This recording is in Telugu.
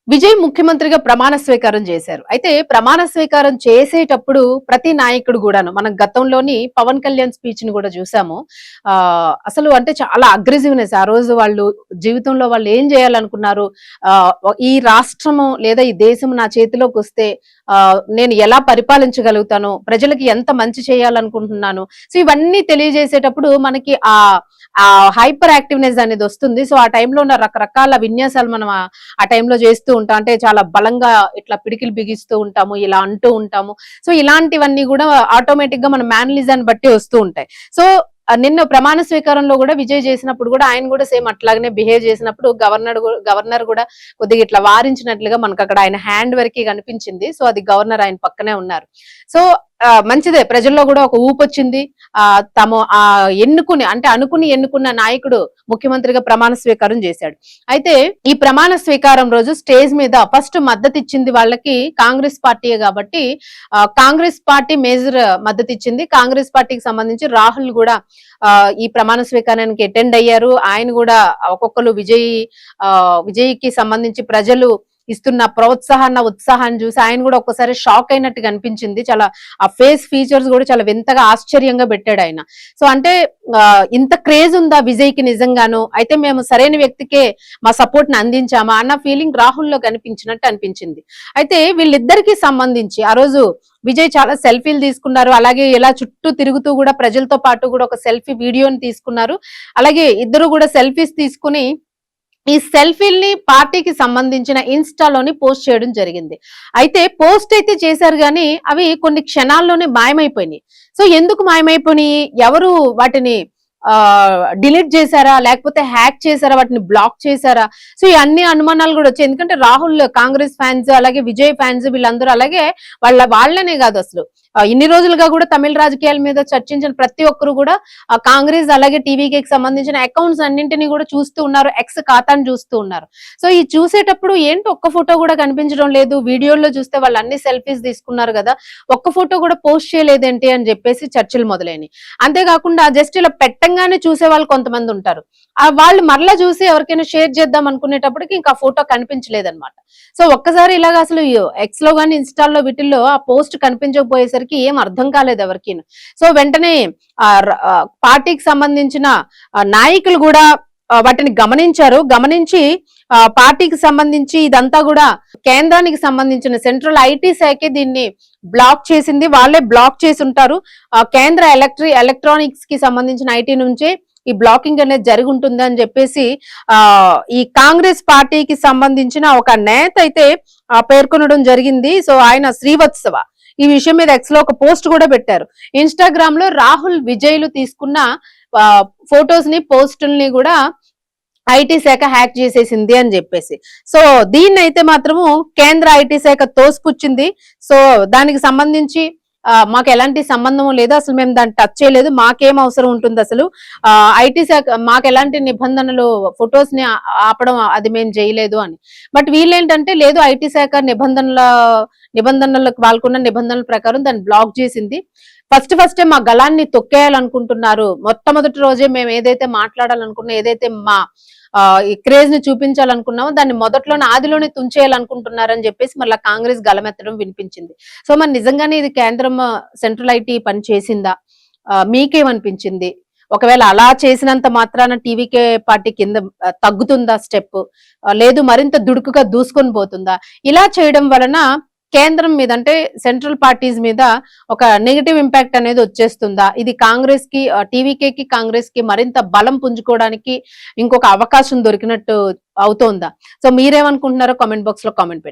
విజయ్ ముఖ్యమంత్రిగా ప్రమాణ స్వీకారం చేశారు. అయితే ప్రమాణ స్వీకారం చేసేటప్పుడు ప్రతి నాయకుడు గూడాను మనం గతంలోని పవన్ కళ్యాణ్ స్పీచ్ ని కూడా చూసాము. అసలు అంటే చాలా అగ్రెసివ్‌నెస్ ఆ రోజు వాళ్ళు జీవితంలో వాళ్ళు ఏం చేయాలనుకున్నారు? ఆహ్, ఈ రాష్ట్రము లేదా ఈ దేశం నా చేతిలోకొస్తే నేను ఎలా పరిపాలించగలుగుతాను? ప్రజలకి ఎంత మంచి చేయాలనుకుంటున్నాను? సో ఇవన్నీ తెలియజేసేటప్పుడు మనకి ఆ హైపర్ యాక్టివ్‌నెస్ అనేది వస్తుంది. సో ఆ టైంలో ఉన్న రకరకాల విన్యాసాలు మనం ఆ టైంలో చేస్తూ ఉంటాం. అంటే చాలా బలంగా ఇట్లా పిడికిలు బిగిస్తూ ఉంటాము. ఇలా అంటూ ఉంటాము. సో ఇలాంటివన్నీ కూడా ఆటోమేటిక్ గా మన మేనలిజాన్ని బట్టి వస్తూ ఉంటాయి. సో నిన్న ప్రమాణ స్వీకారంలో కూడా విజయ్ చేసినప్పుడు కూడా ఆయన కూడా సేమ్ అట్లాగనే బిహేవ్ చేసినప్పుడు గవర్నర్ కూడా కొద్దిగా ఇట్లా వారించినట్లుగా మనకు అక్కడ ఆయన హ్యాండ్ వరకే కనిపించింది. సో అది గవర్నర్ ఆయన పక్కనే ఉన్నారు. సో మంచిదే, ప్రజల్లో కూడా ఒక ఊపు వచ్చింది. తమ అనుకుని ఎన్నుకున్న నాయకుడు ముఖ్యమంత్రిగా ప్రమాణ స్వీకారం చేశాడు. అయితే ఈ ప్రమాణ స్వీకారం రోజు స్టేజ్ మీద ఫస్ట్ మద్దతు ఇచ్చింది వాళ్ళకి కాంగ్రెస్ పార్టీయే కాబట్టి కాంగ్రెస్ పార్టీ మేజర్ మద్దతు ఇచ్చింది. కాంగ్రెస్ పార్టీకి సంబంధించి రాహుల్ కూడా ఈ ప్రమాణ స్వీకారానికి అటెండ్ అయ్యారు. ఆయన కూడా ఒక్కొక్కరు విజయ్కి సంబంధించి ప్రజలు ఇస్తున్న ఉత్సాహాన్ని చూసి ఆయన కూడా ఒక్కసారి షాక్ అయినట్టుగా అనిపించింది. చాలా ఆ ఫేస్ ఫీచర్స్ కూడా చాలా వింతగా ఆశ్చర్యంగా పెట్టాడు ఆయన. సో అంటే ఇంత క్రేజ్ ఉందా విజయ్ కి నిజంగాను, అయితే మేము సరైన వ్యక్తికే మా సపోర్ట్ ని అందించామా అన్న ఫీలింగ్ రాహుల్ లో కనిపించినట్టు అనిపించింది. అయితే వీళ్ళిద్దరికి సంబంధించి ఆ రోజు విజయ్ చాలా సెల్ఫీలు తీసుకున్నారు. అలాగే ఇలా చుట్టూ తిరుగుతూ కూడా ప్రజలతో పాటు కూడా ఒక సెల్ఫీ వీడియోని తీసుకున్నారు. అలాగే ఇద్దరు కూడా సెల్ఫీస్ తీసుకుని ఈ సెల్ఫీల్ని పార్టీకి సంబంధించిన ఇన్స్టాలోని పోస్ట్ చేయడం జరిగింది. అయితే పోస్ట్ అయితే చేశారు కానీ అవి కొన్ని క్షణాల్లోనే మాయమైపోయినాయి. సో ఎందుకు మాయమైపోయినాయి? ఎవరు వాటిని డిలీట్ చేశారా, లేకపోతే హ్యాక్ చేశారా, వాటిని బ్లాక్ చేశారా? సో ఈ అన్ని అనుమానాలు కూడా వచ్చాయి. ఎందుకంటే రాహుల్ కాంగ్రెస్ ఫ్యాన్స్, అలాగే విజయ్ ఫ్యాన్స్ వీళ్ళందరూ, అలాగే వాళ్ళనే కాదు అసలు ఇన్ని రోజులుగా కూడా తమిళ రాజకీయాల మీద చర్చించిన ప్రతి ఒక్కరు కూడా కాంగ్రెస్ అలాగే టీవీకి సంబంధించిన అకౌంట్స్ అన్నింటినీ కూడా చూస్తూ ఉన్నారు, ఎక్స్ ఖాతాను చూస్తూ ఉన్నారు. సో ఈ చూసేటప్పుడు ఏంటి ఒక్క ఫోటో కూడా కనిపించడం లేదు, వీడియోల్లో చూస్తే వాళ్ళు అన్ని సెల్ఫీస్ తీసుకున్నారు కదా, ఒక్క ఫోటో కూడా పోస్ట్ చేయలేదేంటి అని చెప్పేసి చర్చలు మొదలైనవి. అంతేకాకుండా జస్ట్ ఇలా పెట్టంగానే చూసే వాళ్ళు కొంతమంది ఉంటారు. వాళ్ళు మరలా చూసి ఎవరికైనా షేర్ చేద్దాం అనుకునేటప్పటికి ఇంకా ఫోటో కనిపించలేదన్నమాట. సో ఒక్కసారి ఇలాగ అసలు ఎక్స్ లో గానీ ఇన్స్టాల్లో వీటిల్లో ఆ పోస్ట్ కనిపించకపోయేసరికి ఏం అర్థం కాలేదు ఎవరికి. సో వెంటనే పార్టీకి సంబంధించిన నాయకులు కూడా వాటిని గమనించి పార్టీకి సంబంధించి ఇదంతా కూడా కేంద్రానికి సంబంధించిన సెంట్రల్ ఐటీ శాఖ దీన్ని బ్లాక్ చేసింది. వాళ్ళే బ్లాక్ చేసి ఉంటారు. కేంద్ర ఎలక్ట్రానిక్స్ కి సంబంధించిన ఐటీ నుంచే ఈ బ్లాకింగ్ అనేది జరిగి ఉంటుంది అని చెప్పేసి ఈ కాంగ్రెస్ పార్టీకి సంబంధించిన ఒక నేత అయితే పేర్కొనడం జరిగింది. సో ఆయన శ్రీవత్సవ ఈ విషయం మీద ఎక్స్ లో ఒక పోస్ట్ కూడా పెట్టారు. ఇన్స్టాగ్రామ్ లో రాహుల్ విజయ్లు తీసుకున్న ఫొటోస్ ని పోస్టుల్ని కూడా ఐటీ శాఖ హ్యాక్ చేసేసింది అని చెప్పేసి. సో దీన్ని అయితే మాత్రము కేంద్ర ఐటీ శాఖ తోసిపుచ్చింది. సో దానికి సంబంధించి మాకు ఎలాంటి సంబంధం లేదు, అసలు మేము దాన్ని టచ్ చేయలేదు, మాకేం అవసరం ఉంటుంది అసలు ఐటీ శాఖ మాకు ఎలాంటి నిబంధనలు ఫొటోస్ ని ఆపడం అది మేము చేయలేదు అని. బట్ వీళ్ళేంటంటే లేదు, ఐటీ శాఖ నిబంధనలకు వాళ్ళకున్న నిబంధనల ప్రకారం దాన్ని బ్లాక్ చేసింది. ఫస్ట్ మా గళాన్ని తొక్కేయాలనుకుంటున్నారు. మొట్టమొదటి రోజే మేము ఏదైతే మాట్లాడాలనుకున్నా, ఏదైతే మా ఈ క్రేజ్ ని చూపించాలనుకున్నామో దాన్ని ఆదిలోనే తుంచేయాలనుకుంటున్నారని చెప్పేసి మళ్ళీ కాంగ్రెస్ గలమెత్తడం వినిపించింది. సో మరి నిజంగానే ఇది కేంద్రం సెంట్రల్ ఐటీ పని చేసిందా? మీకేమనిపించింది? ఒకవేళ అలా చేసినంత మాత్రాన టీవీకే పార్టీ కింద తగ్గుతుందా స్టెప్, లేదు మరింత దుడుకుగా దూసుకొని పోతుందా? ఇలా చేయడం వలన కేంద్రం మీద అంటే సెంట్రల్ పార్టీస్ మీద ఒక నెగటివ్ ఇంపాక్ట్ అనేది వచ్చేస్తుందా? ఇది కాంగ్రెస్ కి టీవీకేకి కాంగ్రెస్ కి మరింత బలం పుంజుకోవడానికి ఇంకొక అవకాశం దొరికినట్టు అవుతోందా? సో మీరేమనుకుంటున్నారో కామెంట్ బాక్స్ లో కామెంట్ పెట్టండి.